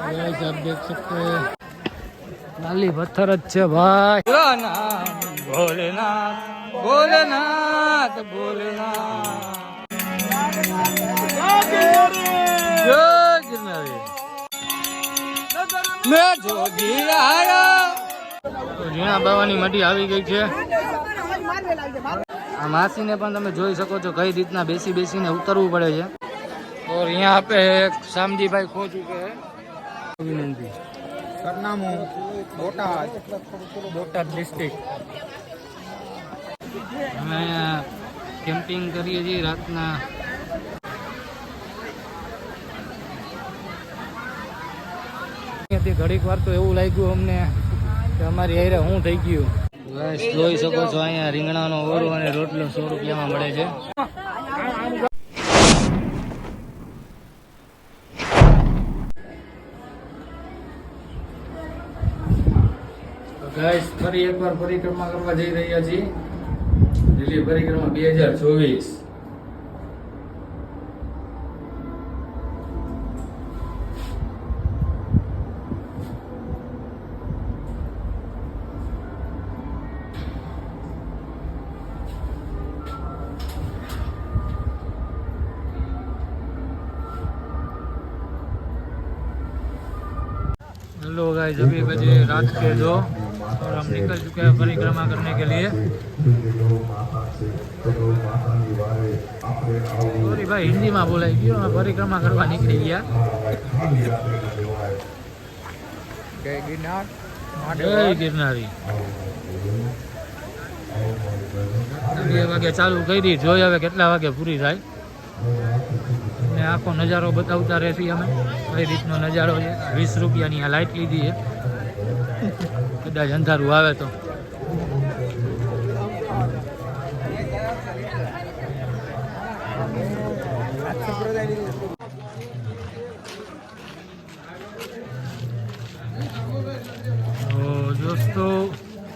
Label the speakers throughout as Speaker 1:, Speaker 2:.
Speaker 1: Guys आप देख सकते हैं लाली पत्थर अच्छे भाई। भोलेनाथ भोलेनाथ भोलेनाथ मैं जोगी आया। जीणा बाવાની મઢી આવી ગઈ છે। આ માસીને પણ તમે જોઈ શકો છો કઈ રીતના બેસી બેસીને ઉતરવું પડે છે। और यहाँ पे शामजी भाई खो चुके हैं। विनंती
Speaker 2: सरनामू बोटाद
Speaker 1: बोटाद डिस्ट्रिक्ट। અમે કેમ્પિંગ કરીએ છીએ રાતના। ઘડીક વાર તો એવું લાગ્યું અમને કે અમારી હારે હું થઈ ગયું। જોઈ શકો છો અહીંયા રીંગણાનો ઓરો અને રોટલો 100 રૂપિયામાં મળે છે। ગાઈસ ફરી એકવાર પરિક્રમા કરવા જઈ રહ્યા છીએ। દિલ્હી પરિક્રમા 2024। हेलो गाइस अभी बजे रात के 2 और हम निकल चुके हैं परिक्रमा करने के लिए। सॉरी भाई हिंदी में बोलाई क्यों मैं परिक्रमा करवा निकली गया।
Speaker 2: जय गिरनार
Speaker 1: जय गिरनारी। 2 વાગે ચાલુ કરી જોઈ હવે કેટલા વાગે પૂરી થાય ને આખો નજારો બતાવતા રહેશી અમે કઈ રીતનો નજારો છે। 20 રૂપિયાની આ લાઈટ લીધી છે કદાચ અંધારું આવે તો। દોસ્તો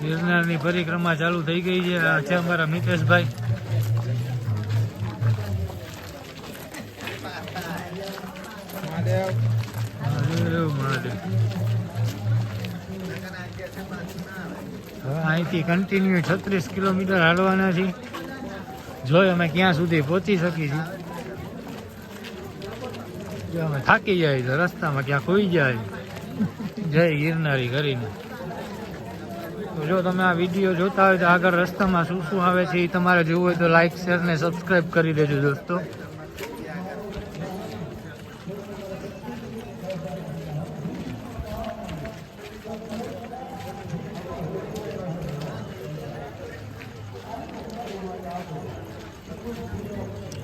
Speaker 1: ગિરનારની પરિક્રમા ચાલુ થઈ ગઈ છે। આ છે અમારા મિતેશભાઈ। અહીંથી કન્ટિન્યુ 36 કિલોમીટર હાલવાના છે। જોઈ અમે ક્યાં સુધી પહોંચી શકી છીએ। જો અમે થાકી જાય તો રસ્તામાં ક્યાં ખોઈ જાય જય ગિરનારી કરીને। તો જો તમે આ વિડીયો જોતા હોય તો આગળ રસ્તામાં શું શું આવે છે એ તમારે જોવું હોય તો લાઈક શેર ને સબસ્ક્રાઈબ કરી દેજો દોસ્તો।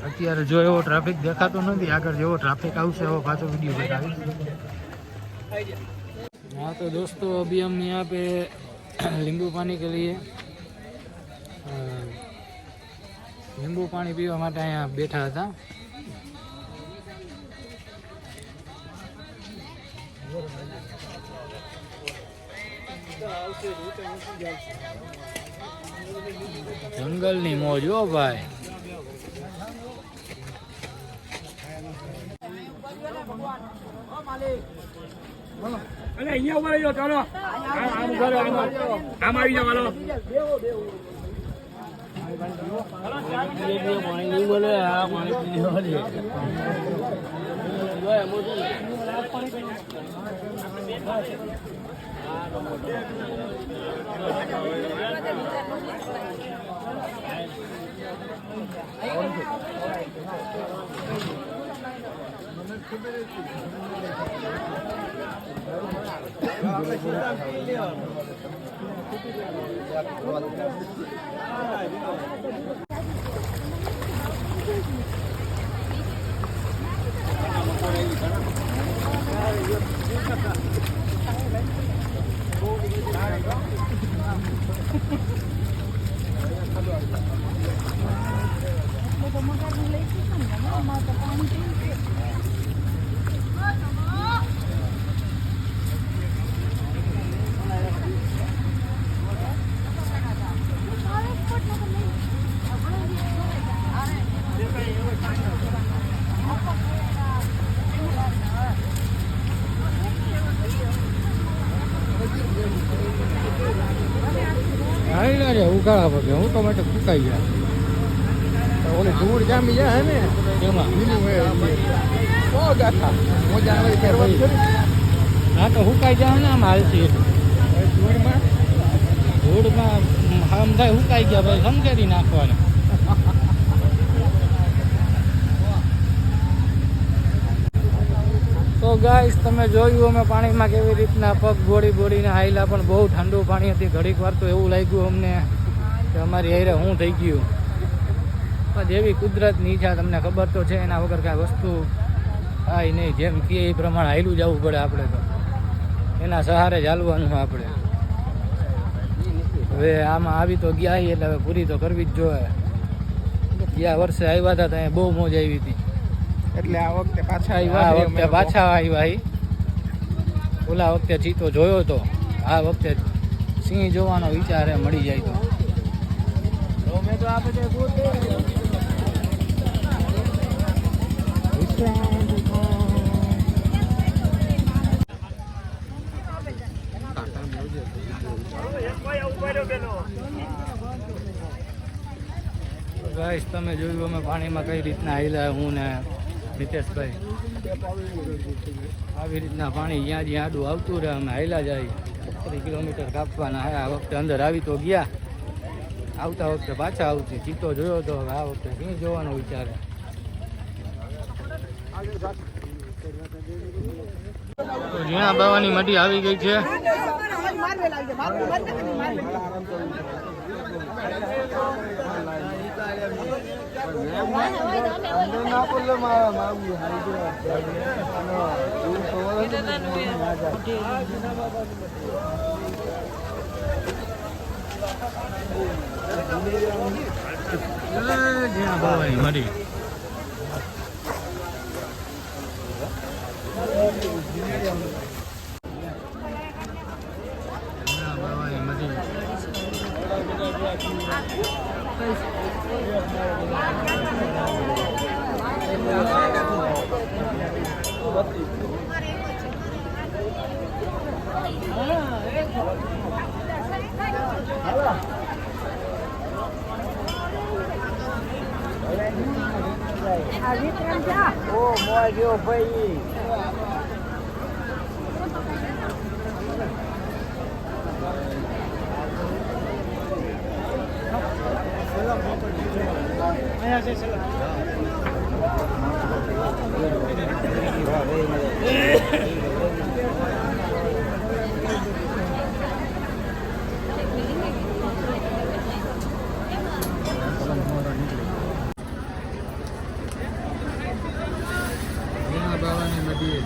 Speaker 1: અત્યારે જો એવો ટ્રાફિક દેખાતો નથી, આગળ જેવો ટ્રાફિક આવશે એવો પાછો वीडियो બતાવીશ। हाँ तो दोस्तों अभी हम यहाँ पे नींबू पानी के लिए नींबू पानी पीवा માટે અહીંયા બેઠા હતા। જંગલની મોજ હો ભાઈ।
Speaker 3: અરે અહીંયા ઉભા રહેજો ચાલો આમ કરો આમ આવી જાવ હાલો પાણી નહીં બોલે આ પાણી પી લેવા
Speaker 1: અરે ઉઘાડા પગે હું તો માટે ફૂંકાઈ ગયા
Speaker 2: ઓલી ધૂળ જામી જાય હે ને
Speaker 1: એમાં
Speaker 2: લીલું હે બહુ ગાથા મોજા હોય ફેરવા કરી
Speaker 1: હા તો હુકાઈ જાય ને આમ હાલતી
Speaker 2: ધૂળમાં
Speaker 1: ધૂળમાં આમ થાય હુકાઈ ગયા ભાઈ સંકેરી નાખવાના તો ગાઈસ તમે જોયું અમે પાણીમાં કેવી રીતના પગ બોડીને હાઈલા પણ બહુ ઠંડુ પાણી હતી ઘડીક વાર તો એવું લાગ્યું અમને કે અમારી હારે શું થઈ ગયું પણ જેવી કુદરતની ઈચ્છા તમને ખબર તો છે એના વગર કાંઈ વસ્તુ થાય નહીં જેમ કે એ પ્રમાણે હાઈલું જવું પડે આપણે તો એના સહારે જ હાલવાનું આપણે હવે આમાં આવી તો ગયા એટલે હવે પૂરી તો કરવી જ જોઈએ ગયા વર્ષે આવ્યા હતા ત્યાં બહુ મોજ આવી હતી
Speaker 2: એટલે આ વખતે પાછા
Speaker 1: આ વખતે પાછા આવ્યા ઓલા વખતે ચીતો જોયો તો આ વખતે સિંહ જોવાનો વિચાર મળી જાય તો
Speaker 2: મેં તો આ બધે
Speaker 1: ગાઈસ તમે જોયું અમે પાણીમાં કઈ રીતના હાલ્યા હું ને નિતેશભાઈ આવી રીતના પાણી જ્યાં જ્યાં આડું આવતું રહે અમે હાલ્યા જાય 30 કિલોમીટર કાપવાના હે આ વખતે અંદર આવી તો ગયા આવતા વખતે પાછા આવતી ચીતો જોયો તો હવે આ વખતે સિંહ જોવાનો વિચાર તો ઝીણા બાવાની મઢી આવી ગઈ છે ઝીણા બાવાની મઢી
Speaker 2: ઓ મોય ગયો ભાઈ
Speaker 1: બાવાની મઢીએ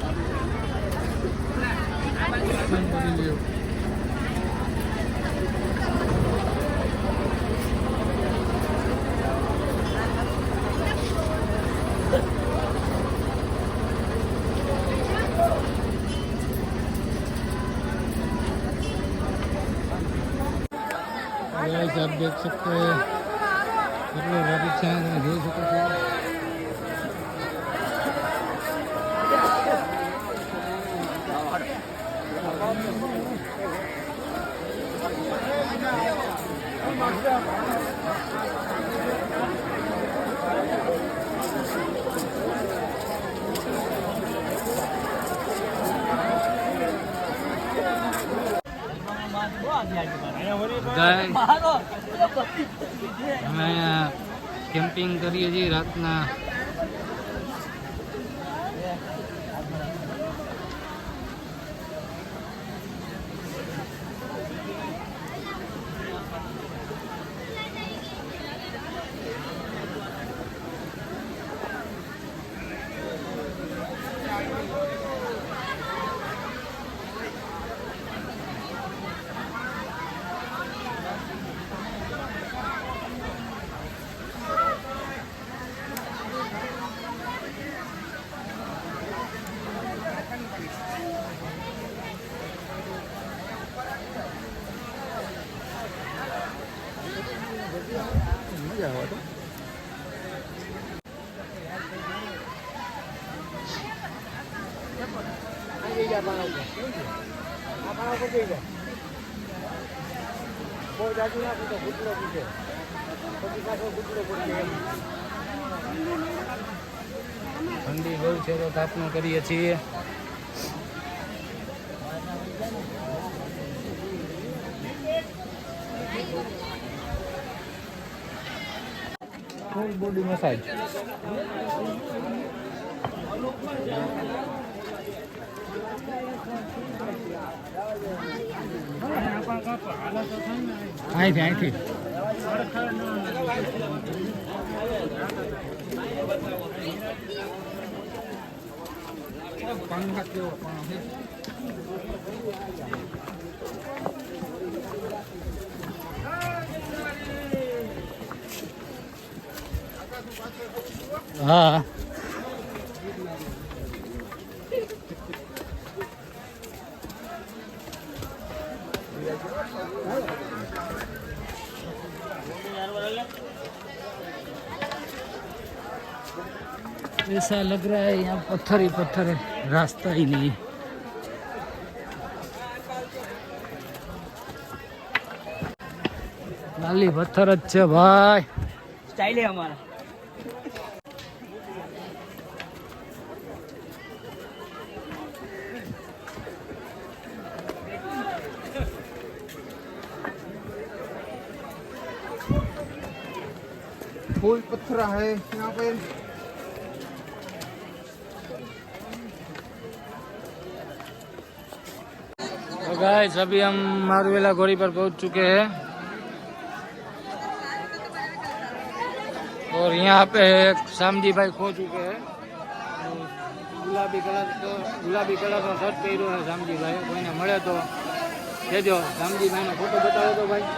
Speaker 1: आप देख सकते हैं कितने रॉकेट हैं देख सकते हैं અમે અહીંયા કેમ્પિંગ કરીએ છીએ રાતના ઠંડી બહુ છે તો તાપણું કરીએ છીએ. Full body massage. અહીંથી હા ऐसा लग रहा है यहाँ पत्थर ही पत्थर है, रास्ता ही नहीं. खाली पत्थर જ છે ભાઈ.
Speaker 2: સ્ટાઇલ હે અમારા.
Speaker 4: फूल पत्थर है यहाँ पे.
Speaker 1: तो गाइस अभी हम मारवेला घोड़ी पर पहुंच चुके हैं और यहाँ पे शामजी भाई खो चुके हैं. गुलाबी कलर નો શર્ટ પહેર્યો છે શામજી ભાઈ. કોઈને મળે તો કહેજો. શામજી ભાઈનો ફોટો બતાવો તો ભાઈ.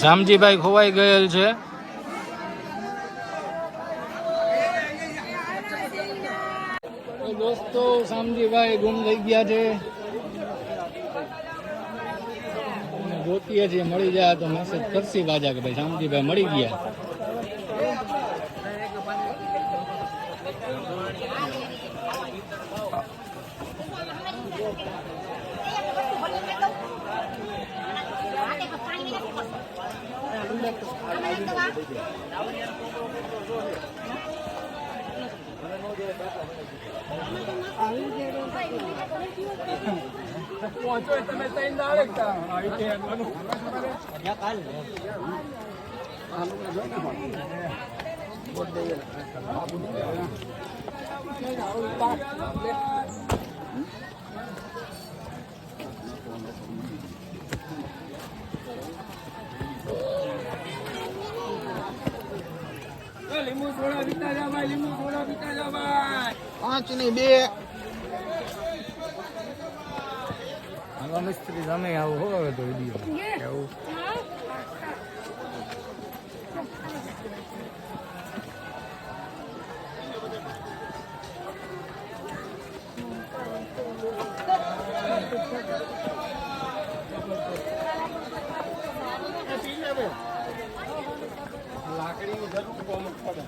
Speaker 1: શામજી ભાઈ ખોવાઈ ગયેલ છે. તો દોસ્તો શામજી ભાઈ ગુમ થઈ ગયા છે. ગોતીએ છીએ, મળી જાય તો મેસેજ કરશી બાજા કે ભાઈ શામજી ભાઈ મળી ગયા.
Speaker 3: પહોંચો તમે તૈન ડાયરેક્ટ લીંબુ સોડા પીતા જા ભાઈ, લીંબુ સોડા પીતા જા ભાઈ.
Speaker 4: 5 નહીં 2.
Speaker 1: આવા મિસ્ત્રી તમે આવું હોવે તો વિડીયો એવું.
Speaker 3: લાકડીનું જરૂર કોમ પડે.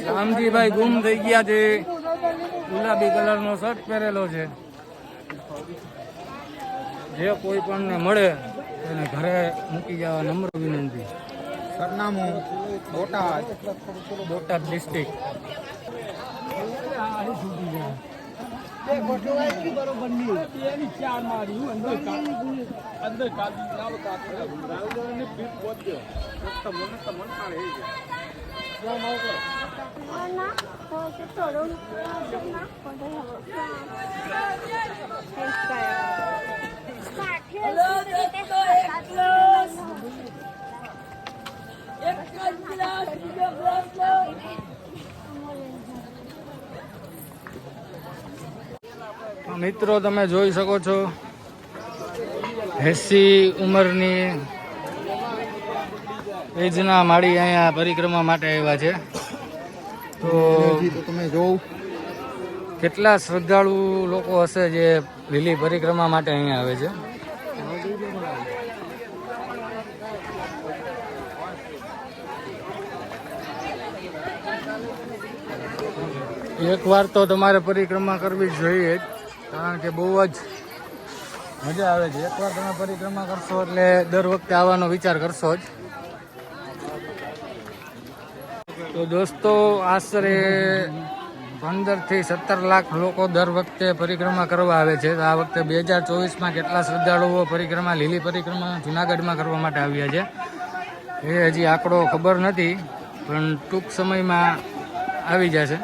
Speaker 1: શામજીભાઈ ગુમ થઈ ગયા છે. ગુલાબી કલર નો શર્ટ પહેરેલો છે. જે કોઈ પણ ને મળે એને ઘરે મૂકી જવા નમ્ર વિનંતી.
Speaker 4: સરનામું
Speaker 1: બોટાદ ડિસ્ટ્રિક્ટ.
Speaker 3: ચાર મારી અંદર કાઢી પીઠ પહોંચ્યો મને પાડે
Speaker 1: મિત્રો તમે જોઈ શકો છો 80 ઉંમરની એજના માળી અહીંયા પરિક્રમા માટે આવ્યા છે. તો
Speaker 4: તો તમે જોવ
Speaker 1: કેટલા શ્રદ્ધાળુ લોકો હશે જે લીલી પરિક્રમા માટે અહીંયા આવે છે. એકવાર તો તમારે પરિક્રમા કરવી જ જોઈએ જ, કારણ કે બહુ જ મજા આવે છે. એકવાર તમે પરિક્રમા કરશો એટલે દર વખતે આવવાનો વિચાર કરશો જ. તો દોસ્તો આશરે 15 થી 17 લાખ લોકો દર વખતે પરિક્રમા કરવા આવે છે. આ વખતે 2024માં કેટલા શ્રદ્ધાળુઓ પરિક્રમા લીલી પરિક્રમા જુનાગઢમાં કરવા માટે આવ્યા છે એ હજી આંકડો ખબર નથી, પણ ટૂંક સમયમાં આવી જશે.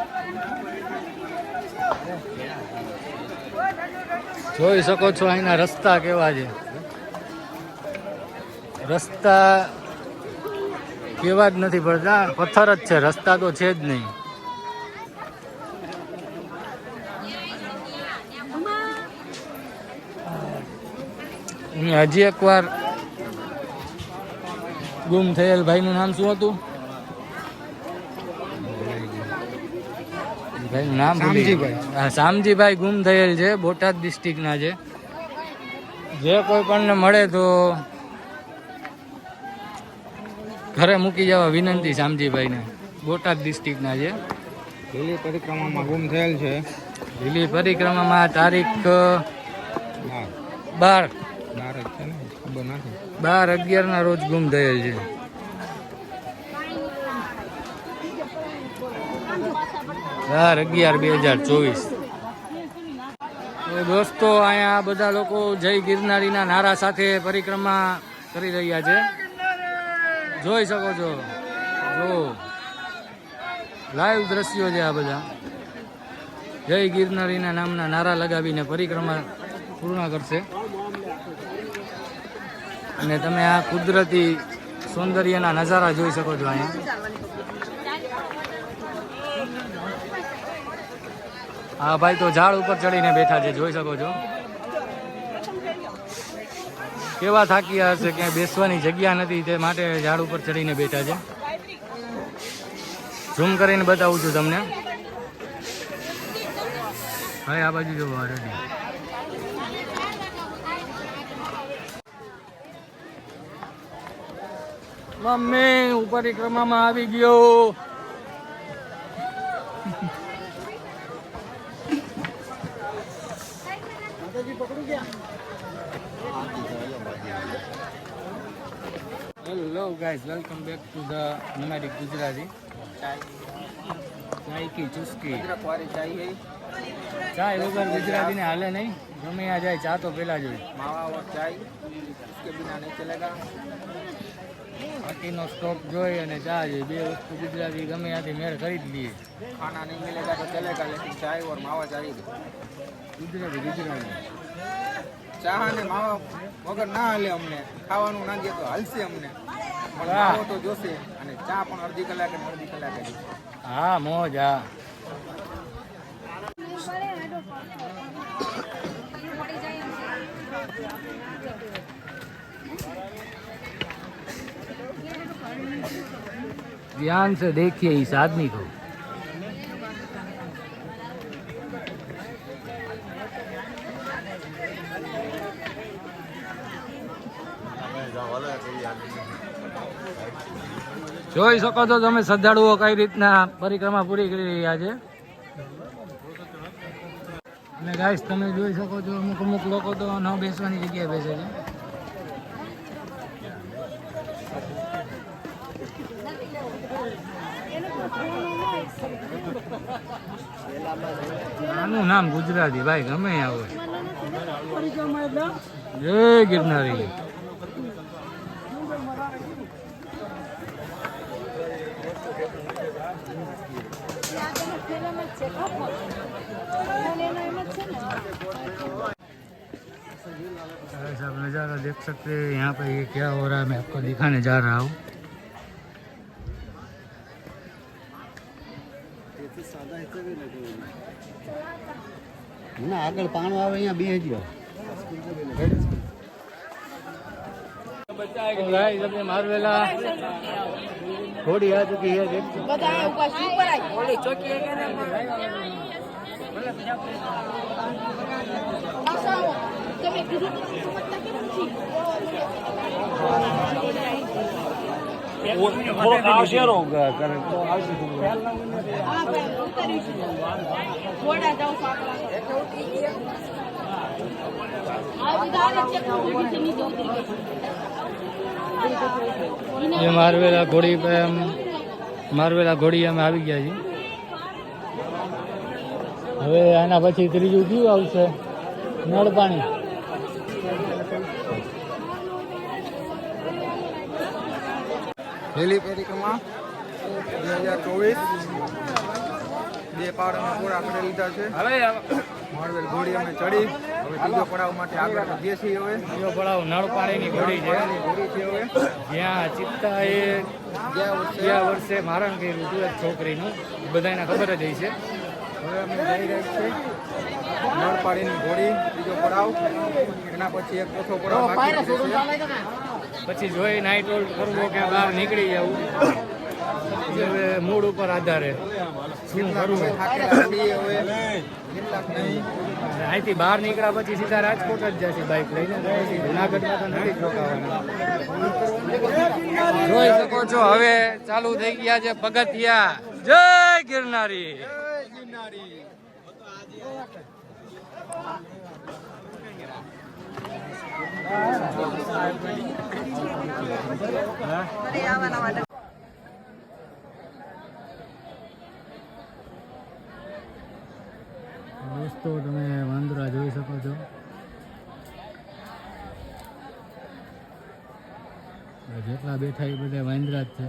Speaker 1: જોઈ શકો છો અહીંના રસ્તા કેવા છે. રસ્તા કેવા જ નથી પડતા, પથ્થર જ છે, રસ્તા તો છે જ નહીં. હજી એકવાર ગુમ થયેલ ભાઈનું નામ શું હતું? ભાઈનું નામ શામજીભાઈ ગુમ થયેલ છે, બોટાદ ડિસ્ટ્રિક્ટના છે. જે કોઈ પણને મળે તો ઘરે મૂકી જવા વિનંતી. શામજીભાઈને બોટાદ ડિસ્ટ્રિક્ટના છે.
Speaker 4: લીલી પરિક્રમામાં ગુમ થયેલ છે.
Speaker 1: લીલી પરિક્રમામાં તારીખ 12 12/11 ના રોજ ગુમ થયેલ છે. બાર 11/2024. તો દોસ્તો અહીંયા બધા લોકો જય ગિરનારીના નારા સાથે પરિક્રમા કરી રહ્યા છે. જોઈ શકો છો, જો લાઈવ દ્રશ્યો છે આ બધા. જય ગિરનારીના નામના નારા લગાવીને પરિક્રમા પૂર્ણ કરશે. અને તમે આ કુદરતી સૌંદર્યના નજારા જોઈ શકો છો. અહીંયા હા ભાઈ તો ઝાડ ઉપર ચડીને બેઠા છે, જોઈ શકો છો. કેવા થાક્યા હશે, ક્યાંય બેસવાની જગ્યા નથી તે માટે ઝાડ ઉપર ચડીને બેઠા છે. ઝૂમ કરીને બતાવું છું તમને. ભાઈ આ બાજુ જોવા રેડી. મમ્મી હું પરિક્રમામાં આવી ગયો. Hello guys, welcome back to the નોમેડિક Gujarati. ચાય કી ચુસ્કી. ચાય વગર ગુજરાતી ને હાલે નહીં. ગમે આ જાય ચા તો પેલા જોઈએ.
Speaker 2: मावा और चाय इसके बिना नहीं चलेगा.
Speaker 1: બાકીનો સ્ટોક જોઈ અને ચા જોઈએ, બે વસ્તુ ગુજરાતી ગમે ત્યાંથી મેળ કરી જ લઈએ.
Speaker 2: खाना नहीं मिलेगा तो चलेगा, लेकिन चाय और मावा चाहिए.
Speaker 1: ગુજરાતી
Speaker 2: ચા ને માવા વગર ના હાલે અમને. ખાવાનું ના દે તો હાલશે અમને, પણ
Speaker 1: વાહ.
Speaker 2: માવો તો જોશે. અને ચા પણ અડધી કલાકે ને અડધી કલાકે જોશે.
Speaker 1: હા મોજ. હા ध्यान से देखिए इस आदमी को. જોઈ શકો છો તમે શ્રદ્ધાળુઓ કઈ રીતના પરિક્રમા પૂરી કરી રહ્યા છે. અને ગાઈસ તમે જોઈ શકો છો અમુક અમુક લોકો તો ન બેસવાની જગ્યાએ બેસે છે. આનું નામ ગુજરાતી ભાઈ ગમે આવે. જય ગિરનારી. आप नज़ारा देख सकते हैं यहाँ पे ये क्या हो रहा है, मैं आपको दिखाने जा रहा हूँ.
Speaker 5: ના આગળ પાણો આવે અહીંયા બે જ
Speaker 1: મારવેલા ઘોડી આ ચુકી है ये मारवेला घोड़ी पे हम मारवेला घोड़ी અમે આવી ગયા છીએ હવે આના પછી ત્રીજું કયું આવશે નળ પાણી
Speaker 2: લીલી પરિક્રમા 2024 બે પાવડરના પૂરા આપણે લીધા છે મારવેલ ઘોડી અમે ચડી હવે ત્રીજો પડાવ માટે આગળ વધીએ છીએ હવે
Speaker 1: બીજો પડાવ નળ પાણીની ઘોડી છે
Speaker 2: ઘોડી છે હવે
Speaker 1: જ્યાં ચિત્તા એ ગયા વર્ષે મારણ કર્યું હતું એક છોકરીનું બધાને ખબર જ હશે
Speaker 2: હવે અમે જઈ રહ્યા છીએ નળપાડીની ઘોડી બીજો પડાવ એના પછી એક ચોથો પડાવ બાકી છે
Speaker 1: પછી જોઈ નાઇટ હોલ્ડ કરવો કે બહાર નીકળી જવું હવે મૂડ ઉપર આધારે શું કરવું
Speaker 2: થાકેલા છીએ હવે કેટલાક નહીં
Speaker 1: અહીંથી બહાર નીકળ્યા પછી સીધા રાજકોટ જ જશે બાઇક લઈને પછી જુનાગઢમાં તો નથી રોકાવાના જોઈ શકો છો હવે ચાલુ થઈ ગયા છે પગથિયા જય ગિરનારી દોસ્તો તમે વાંદરા જોઈ શકો છો જેટલા બેઠા એ બધા વાંદરા જ છે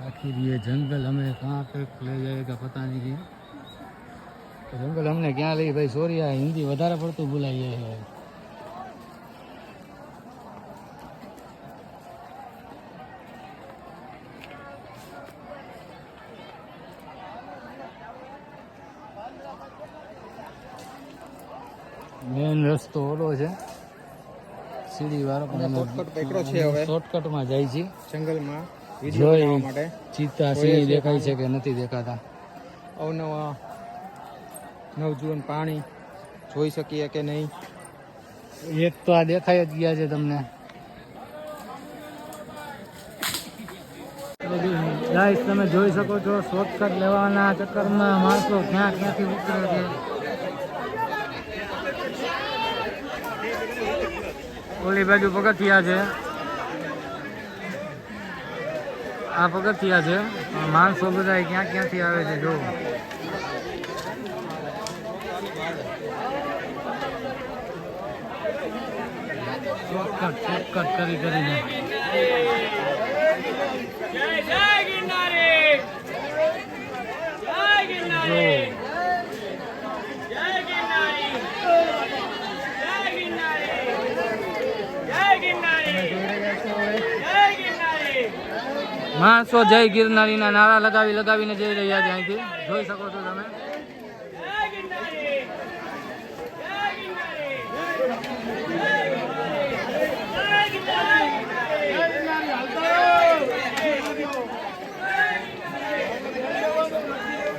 Speaker 1: आखिर ये जंगल हमें कहाँ तक ले जाएगा पता नहीं कि जंगल हमने क्या ली भाई सोरिया हिंदी વધારે પડતું બોલાઈએ છે મેન રસ્તો ઓલો છે સીડી વાળો પણ
Speaker 2: શોર્ટકટ પકડો છે હવે
Speaker 1: શોર્ટકટમાં જાય છે
Speaker 2: જંગલમાં
Speaker 1: જોઈ ચિત્તા સીડી દેખાય છે કે નથી દેખાતા
Speaker 2: અવનવા નવજીવન પાણી જોઈ શકીએ કે નહીં
Speaker 1: એક તો આ દેખાય જ ગયા છે તમને ગાઈસ તમે જોઈ શકો છો શોર્ટકટ લેવાના ચક્કરમાં માણસો ક્યાંથી ઉતરે છે ઓલી બાજુ પગથિયા છે આ પગથિયા છે માણસો બધા ક્યાંથી આવે છે જો શોર્ટકટ કરીને માણસો જય ગિરનારીના નારા લગાવીને જઈ રહ્યા છે અહીંથી જોઈ શકો છો તમે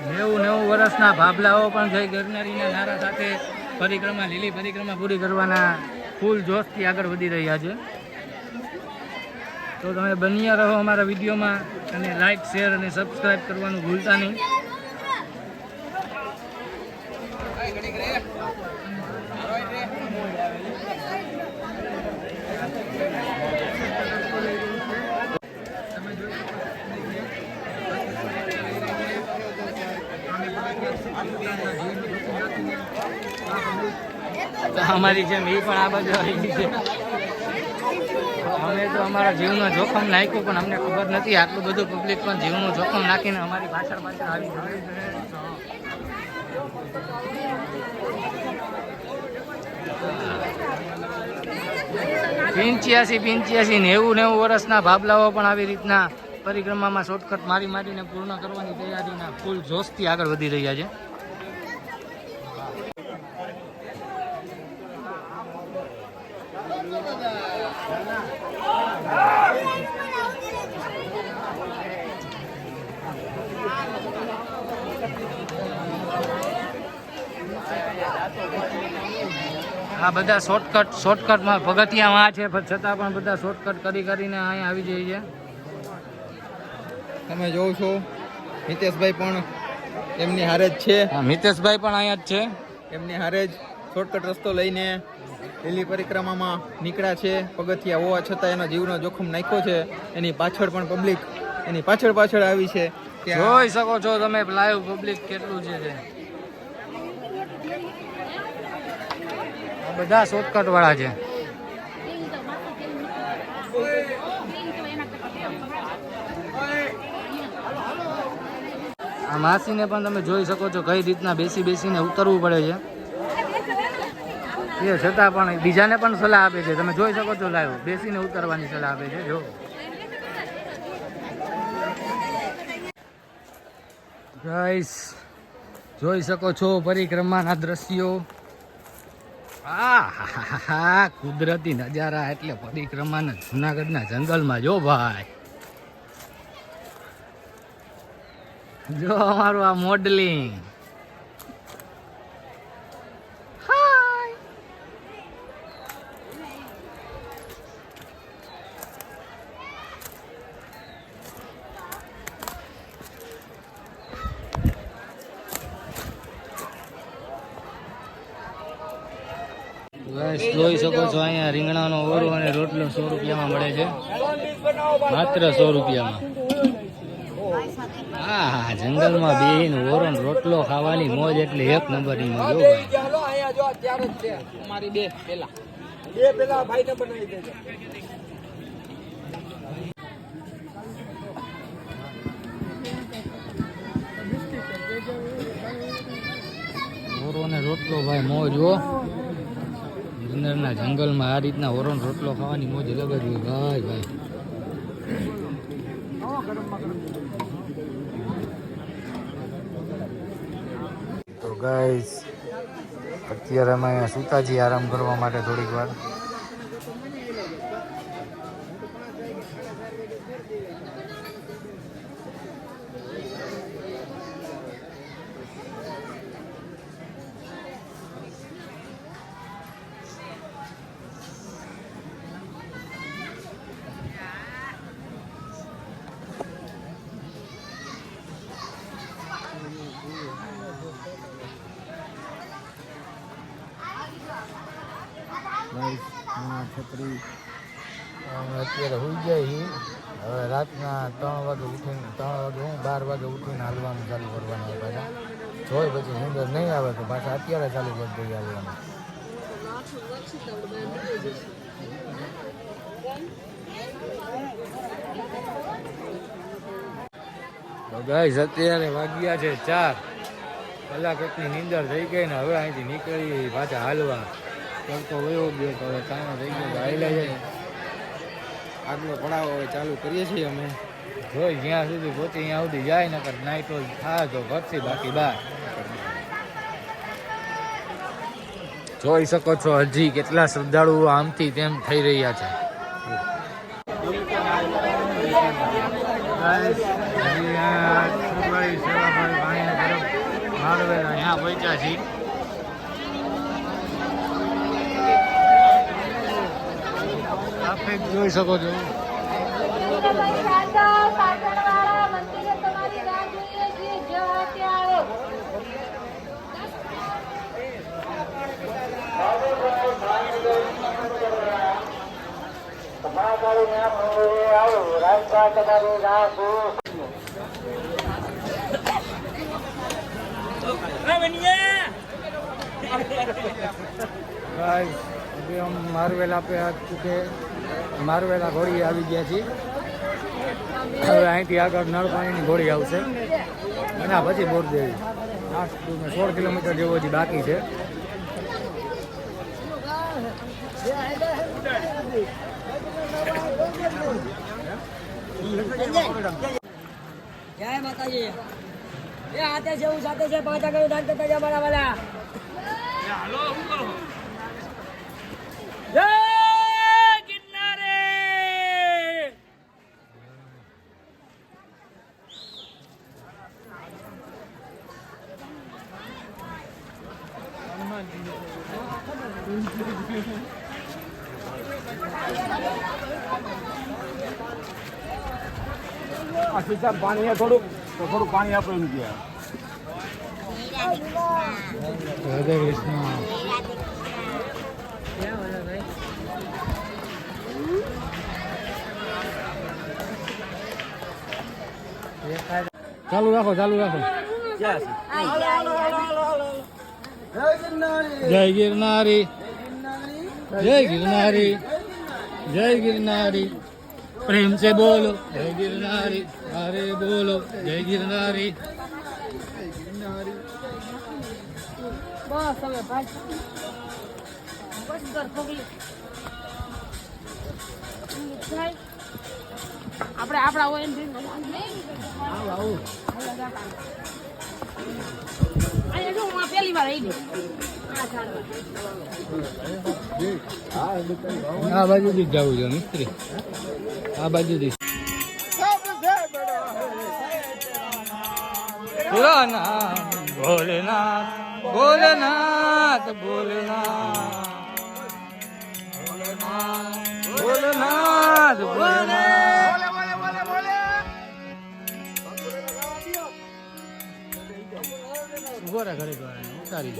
Speaker 1: નેવું વર્ષના ભાભલાઓ પણ જય ગિરનારીના નારા સાથે પરિક્રમા લીલી પરિક્રમા પૂરી કરવાના ફૂલ જોશથી આગળ વધી રહ્યા છે તો તમે બન્યા રહો અમારા વિડીયોમાં અને લાઈક શેર અને સબસ્ક્રાઈબ કરવાનું ભૂલતા નહીં અમારી જેમ એ પણ આ બાજુ આવી ગઈ છે અમે તો અમારા જીવનું જોખમ નાખ્યું પણ અમને ખબર નથી આટલું બધું પબ્લિક પણ જીવનું જોખમ નાખીને અમારી પાછળ આવી ગઈ 85 90 વર્ષના ભાભલાઓ પણ આવી રીતના પરિક્રમામાં શોર્ટકટ મારીને પૂર્ણ કરવાની તૈયારીના ફૂલ જોશથી આગળ વધી રહ્યા છે. આ બધા શોર્ટકટમાં પગથિયામાં છે, પણ છતાં પણ બધા શોર્ટકટ કરીને અહીંયા આવી જાય છે.
Speaker 4: તમે જોવ છો મિતેશભાઈ પણ એમની હારે જ છે.
Speaker 1: મિતેશભાઈ પણ અહીંયા જ છે.
Speaker 4: એમની હારે જ શોર્ટકટ રસ્તો લઈને લીલી પરિક્રમામાં નીકળ્યા છે. પગથિયા હોવા છતાં એનો જીવનો જોખમ નાખ્યો છે. એની પાછળ પણ પબ્લિક એની પાછળ આવી છે.
Speaker 1: જોઈ શકો છો તમે લાઈવ પબ્લિક કેટલું છે. આ બધા શોર્ટકટ વાળા છે. આ માસીને પણ તમે જોઈ શકો છો કઈ રીતના બેસીને ઉતરવું પડે છે. એ છતાં પણ બીજાને પણ સલાહ આપે છે. તમે જોઈ શકો છો લાઈવ બેસીને ઉતરવાની સલાહ આપે છે. જો ગાઈસ જોઈ શકો છો પરિક્રમાના દ્રશ્યો. કુદરતી નજારા એટલે પરિક્રમાના જુનાગઢના જંગલમાં. જો ભાઈ જો અમારું આ મોડલિંગ. જોઈ શકો છો અહીંયા રીંગણાનો ઓરો અને રોટલો 100 રૂપિયામાં મળે છે. માત્ર 100 રૂપિયામાં. હા, જંગલમાં બેહીને ઓરો ને રોટલો ખાવાની મોજ એટલે એક નંબરની મોજ. ઓરો ને રોટલો ભાઈ મોજ હો. ગિરનારના જંગલમાં આ રીતના ઓરો ને રોટલો ખાવાની મોજ અલગ જ હોય ભાઈ. તો ગાઈસ અત્યારે અમે અહીંયા સુતાજી આરામ કરવા માટે થોડીક વાર. છત્રી અત્યારે હોઈ જાય છે. હવે રાતના 3 વાગે ઉઠીને 12 વાગે ઉઠીને હાલવાનું ચાલુ કરવાનું. પાછા જોઈ પછી નીંદર નહીં આવે તો પાછા અત્યારે ચાલુ કરી દઈએ હાલવાનું. ગાઈસ અત્યારે વાગ્યા છે 4 કલાક એટલી નીંદર થઈ ગઈ ને હવે અહીંથી નીકળી પાછા હાલવા. તડકો વયો ગયો તો હવે ટાઈમ થઈ ગયો હાલ્યા જાય.
Speaker 4: આગલો પડાવ હવે ચાલુ કરીએ છીએ અમે.
Speaker 1: જોઈ જ્યાં સુધી પહોંચી ત્યાં સુધી જાય નકર નાઈટ હોલ થાય તો ઘરથી બાકી બહાર. જોઈ શકો છો હજી કેટલા શ્રદ્ધાળુઓ આમથી તેમ થઈ રહ્યા છે. અહીંયા પહોંચ્યા છીએ. જોઈ શકો છો अभी हम मारवेला पे आ चुके. मारवेला घोड़ी આવી ગયા છે. હવે અહીંથી આગળ નળ પાણીની ઘોડી આવશે અને પછી બોરદેવી 16 કિલોમીટર જેવો હજી બાકી છે.
Speaker 6: જય માતાજી એ હાથે છે હું સાથે છે 5 આગળ દાન કરતા જા મારા વાલા જય ગિરનારે
Speaker 3: પાણી થોડું પાણી આપો એમ કે
Speaker 1: રાધે કૃષ્ણ. ચાલુ રાખો ચાલુ રાખો. જય ગિરનારી જય ગિરનારી જય ગિરનારી પ્રેમ से बोलो जय गिरनारी अरे बोलो जय गिरनारी.
Speaker 6: બસ હવે ભાઈ બસ ઘર પગલી આપણે આપણા હોય ને અહીંયા જો હું પહેલી વાર આવી ગઈ
Speaker 1: આ બાજુથી જ જવું છે મિસ્ત્રી આ બાજુથી. પૂરા નામ ભોલેનાથ ભોલેનાથ ભોલેનાથ ભોલેનાથ ભોલેનાથ. ઉભો રહે ઘરે ઉતારી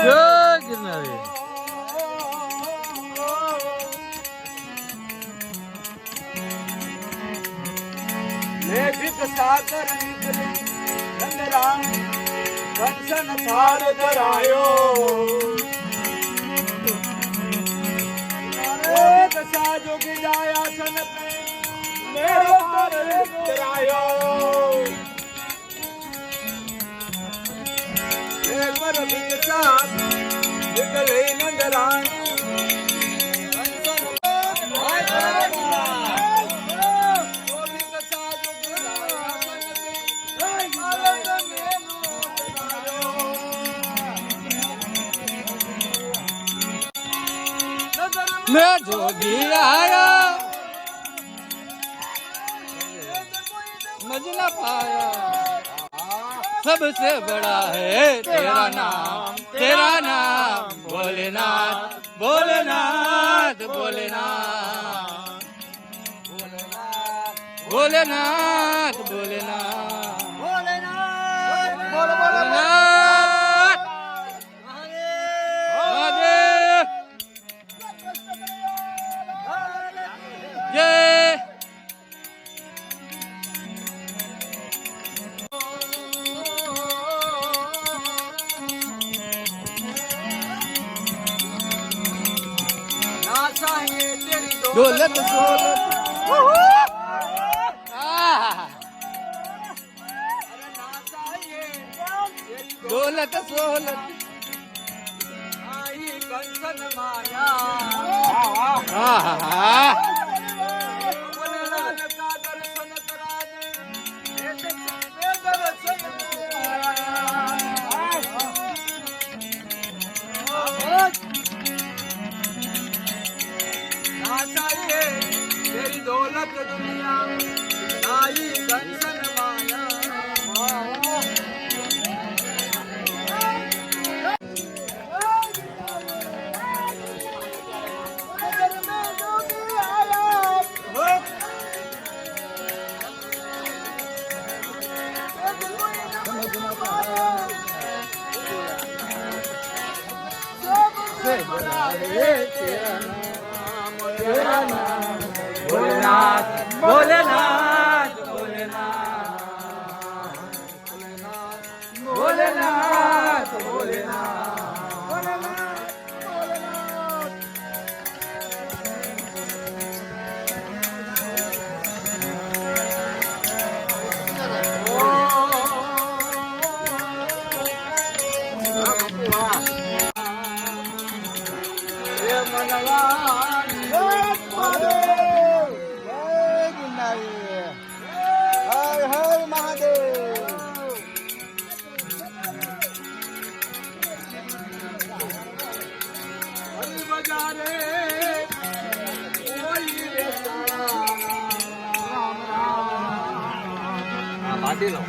Speaker 1: જય ગિરનારી.
Speaker 3: સાગર નીકળી ચંદ્રા કંસન થાળ ધરાયો દશા જોગી જાયા સન મેરો પર ધરાયો પર વિકસા નીકળે નંદરાણી
Speaker 1: मैं जोगी आया मजला पाया सबसे बड़ा है तेरा नाम भोलेनाथ भोलेनाथ भोलेनाथ भोलेनाथ भोलेनाथ भोलेनाथ महादेव जय. दौलत दौलत सोलत
Speaker 3: કંસન માયા तेरी दौलत दुनिया आई कंसन माया
Speaker 1: भोलेनाथ भोलेनाथ भोलेनाथ भोलेनाथ.
Speaker 2: કાઢી લો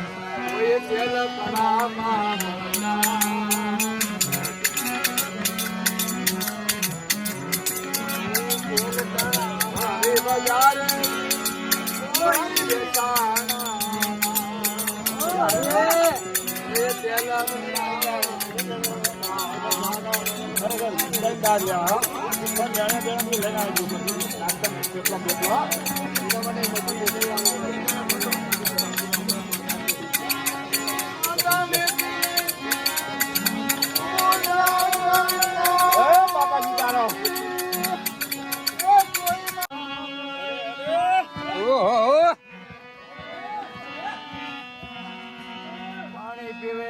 Speaker 2: પાણી પીવે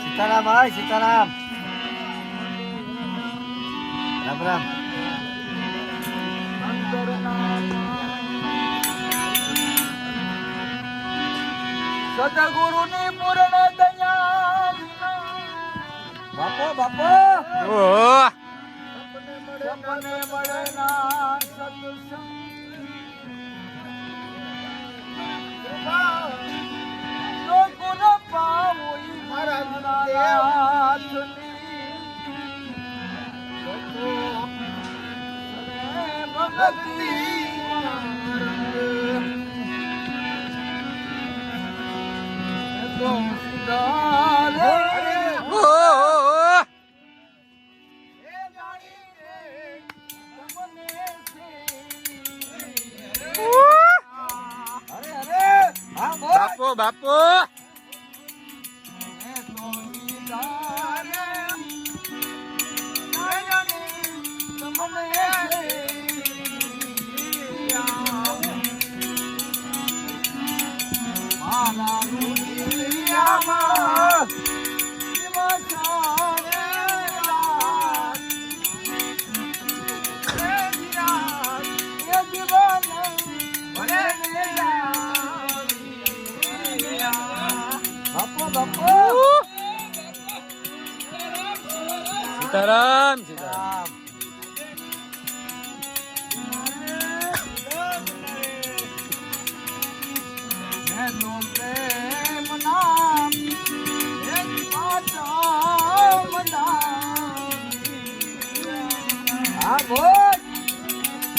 Speaker 5: સીતારામ ભાઈ સીતારામ રામ રામ
Speaker 2: સતગુરુ ની પૂર્ણ દયા બાપો બાપો સપને મળે ના સત્સંગ લોકોન પાવોઈ મારા ભક્તિ
Speaker 4: બાપો બાપો સીતારામ સીતારામ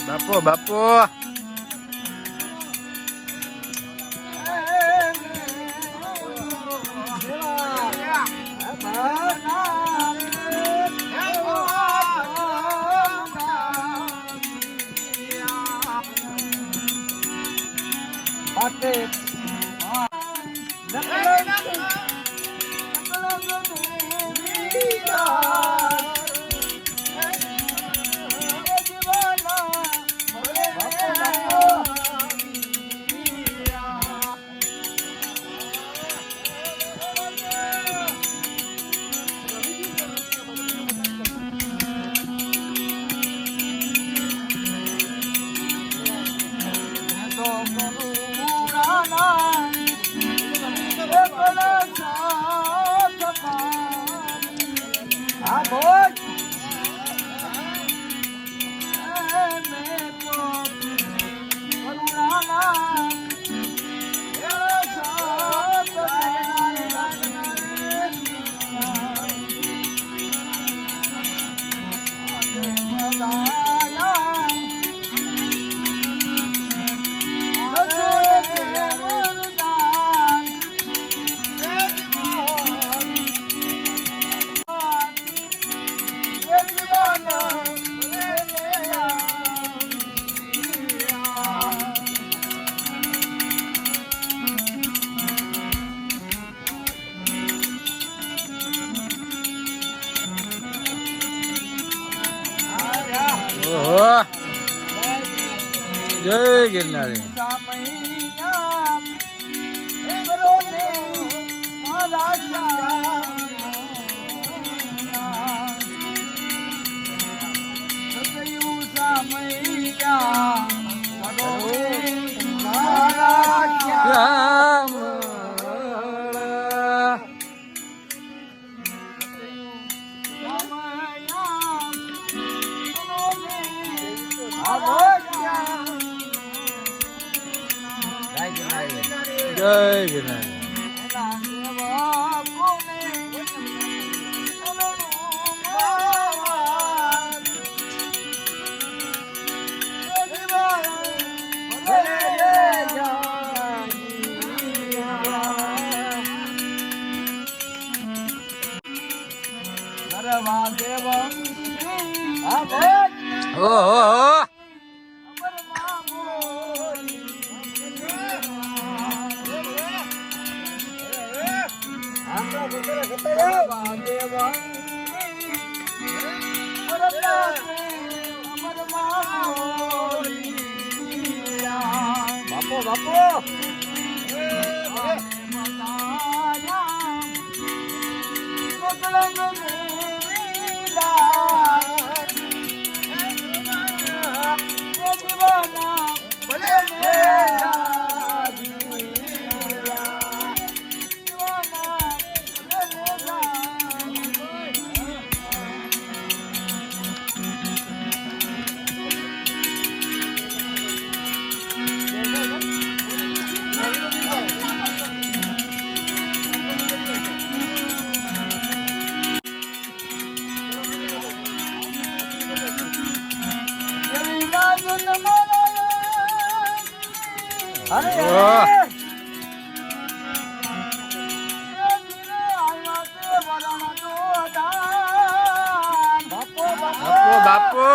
Speaker 4: બાપો બાપો જય ગિરનારી
Speaker 2: રામ
Speaker 4: જય ગિરનાર.
Speaker 1: ઓહો
Speaker 6: બાપો બાપો
Speaker 1: બાપુ બાપુ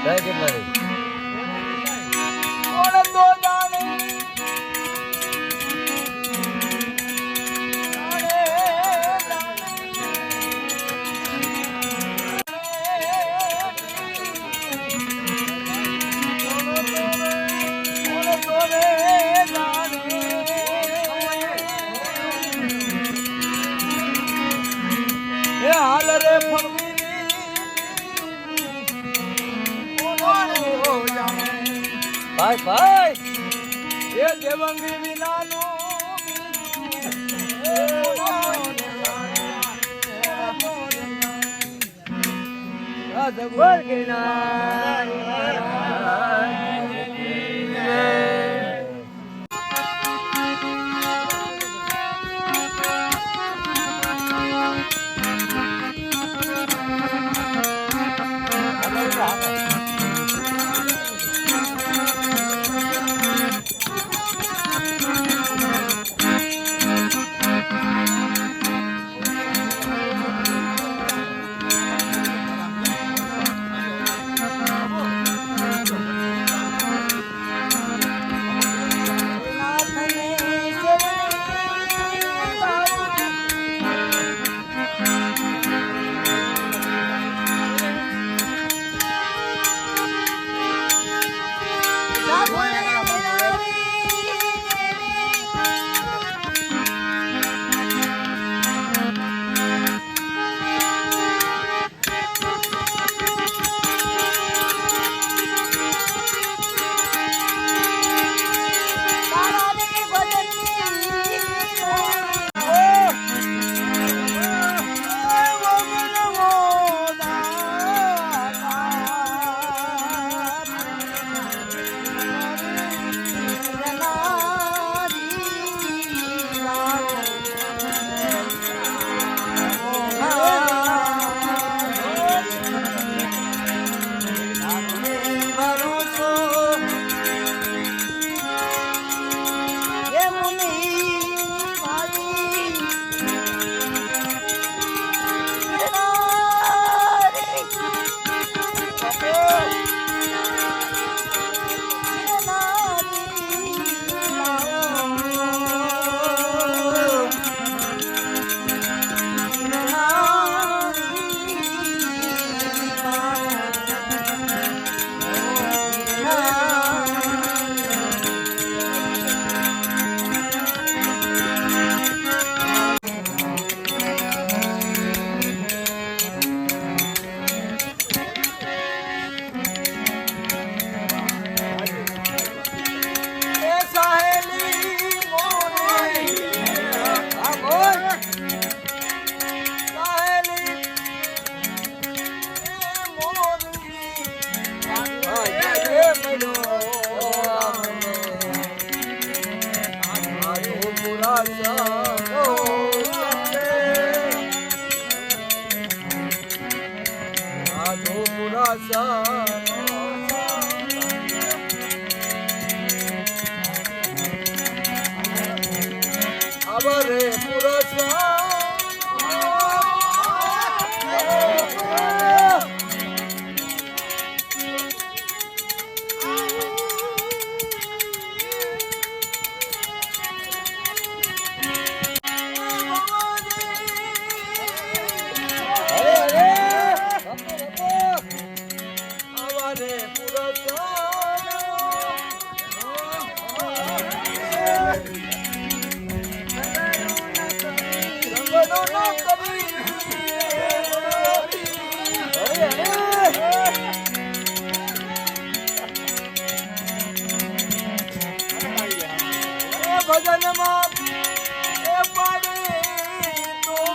Speaker 5: જય ગિરનારી. ભાઈ ભાઈ
Speaker 6: એ દેવંગી વિનાનું જબર ગિરનાર
Speaker 2: સાધુ પુરાસન અબરે પુરાસન ભજનમાં એ પાડે તો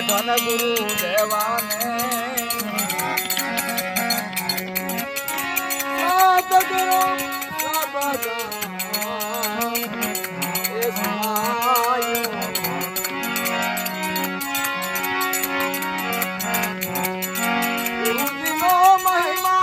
Speaker 2: ધન ગુરુ દેવાને સદગુરુ એ સાયો ગુરુજીનો મહિમા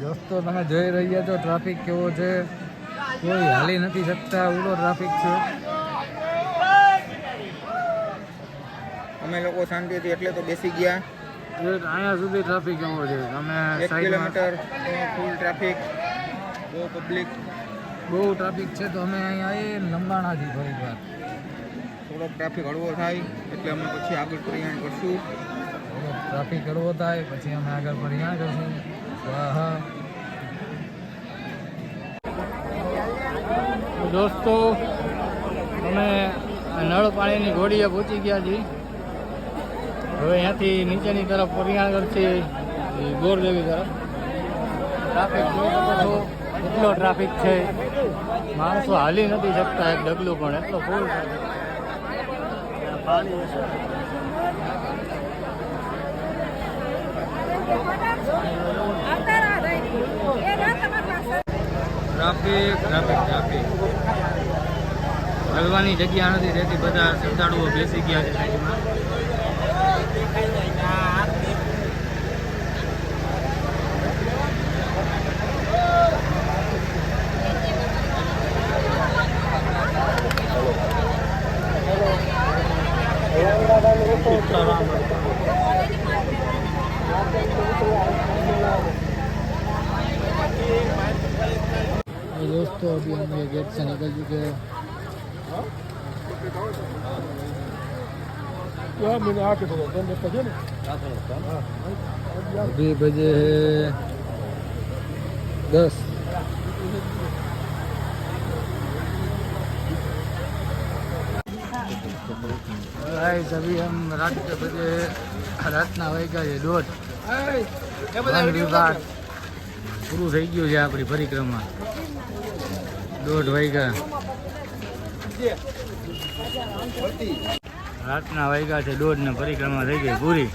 Speaker 1: દોસ્તો તમે જોઈ રહ્યા છો ટ્રાફિક કેવો છે, કોઈ હાલી નથી શકતા, ઉલો ટ્રાફિક છે.
Speaker 4: અમે લોકો શાંતિથી એટલે તો બેસી ગયા.
Speaker 1: અહીંયા સુધી ટ્રાફિક એવો છે, તમે
Speaker 4: 1 કિલોમીટર ફૂલ ટ્રાફિક, બહુ પબ્લિક,
Speaker 1: બહુ ટ્રાફિક છે. તો અમે અહીંયા આવીએ લંબાણાથી ફરી વાર.
Speaker 4: થોડોક ટ્રાફિક હળવો થાય એટલે અમે પછી આગળ પ્રયાણ કરશું.
Speaker 1: ટ્રાફિક હળવો થાય પછી અમે આગળ પ્રયાણ કરશું. હા દોસ્તો અમે નળ પાણીની ઘોડીએ પહોંચી ગયા છીએ. હવે અહીંયાથી નીચેની તરફ પ્રયાણ કરશે ગોરદેવી તરફ. ટ્રાફિક જોઈ શકો છો, એટલો ટ્રાફિક છે, માણસો હાલી નથી શકતા એક ડગલું પણ, એટલો ફૂલ ટ્રાફિક ટ્રાફિક ટ્રાફિક. હલવાની જગ્યા નથી તેથી બધા શ્રદ્ધાળુઓ બેસી ગયા છે સાઈડમાં. दोस्तों अभी हम ये गेट से निकल चुके हैं. अभी बजे है 10. गाइस अभी हम रात के बजे રાતના વાગ્યા છે 1:30. વન વિભાગ પૂરું થઈ ગયું છે આપણી પરિક્રમા. 1:30 વાગ્યા. રાતના વાગ્યા છે 1:30 ને પરિક્રમા થઈ ગઈ પૂરી.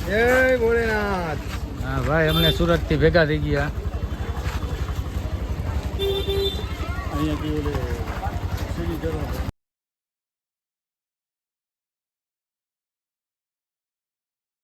Speaker 4: જય ભોળેનાથ.
Speaker 1: હા ભાઈ અમને સુરતથી ભેગા થઈ ગયા.